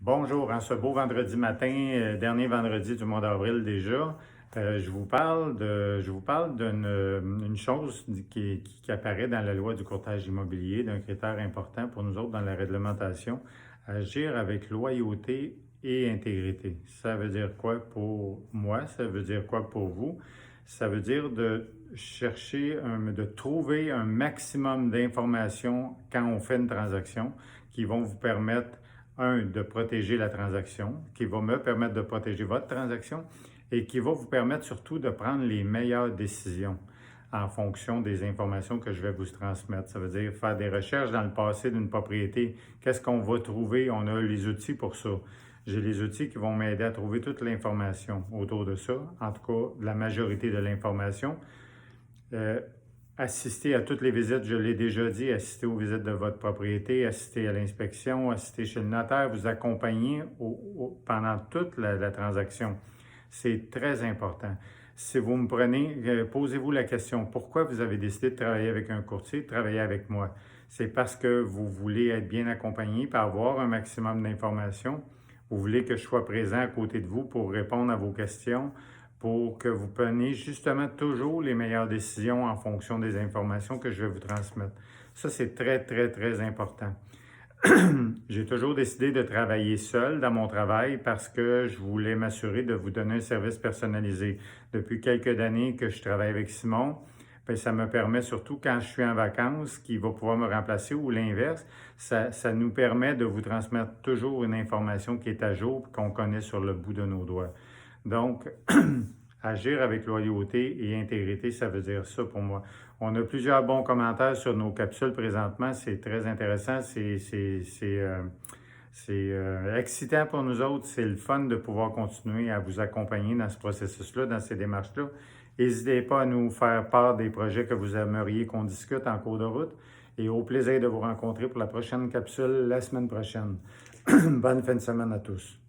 Bonjour, en ce beau vendredi matin, dernier vendredi du mois d'avril déjà, je vous parle d'une chose qui apparaît dans la loi du courtage immobilier, d'un critère important pour nous autres dans la réglementation, agir avec loyauté et intégrité. Ça veut dire quoi pour moi? Ça veut dire quoi pour vous? Ça veut dire de chercher, de trouver un maximum d'informations quand on fait une transaction qui vont vous permettre de protéger la transaction, qui va me permettre de protéger votre transaction et qui va vous permettre surtout de prendre les meilleures décisions en fonction des informations que je vais vous transmettre. Ça veut dire faire des recherches dans le passé d'une propriété. Qu'est-ce qu'on va trouver? On a les outils pour ça. J'ai les outils qui vont m'aider à trouver toute l'information autour de ça, en tout cas la majorité de l'information. Assister à toutes les visites, je l'ai déjà dit, assister aux visites de votre propriété, assister à l'inspection, assister chez le notaire, vous accompagner pendant toute la transaction. C'est très important. Si vous me prenez, posez-vous la question, pourquoi vous avez décidé de travailler avec un courtier, de travailler avec moi? C'est parce que vous voulez être bien accompagné, pour avoir un maximum d'informations. Vous voulez que je sois présent à côté de vous pour répondre à vos questions, pour que vous preniez justement toujours les meilleures décisions en fonction des informations que je vais vous transmettre. Ça, c'est très, très, très important. J'ai toujours décidé de travailler seul dans mon travail parce que je voulais m'assurer de vous donner un service personnalisé. Depuis quelques années que je travaille avec Simon, bien, ça me permet surtout quand je suis en vacances, qu'il va pouvoir me remplacer ou l'inverse, ça nous permet de vous transmettre toujours une information qui est à jour et qu'on connaît sur le bout de nos doigts. Donc, agir avec loyauté et intégrité, ça veut dire ça pour moi. On a plusieurs bons commentaires sur nos capsules présentement. C'est très intéressant. C'est excitant pour nous autres. C'est le fun de pouvoir continuer à vous accompagner dans ce processus-là, dans ces démarches-là. N'hésitez pas à nous faire part des projets que vous aimeriez qu'on discute en cours de route. Et au plaisir de vous rencontrer pour la prochaine capsule la semaine prochaine. Bonne fin de semaine à tous.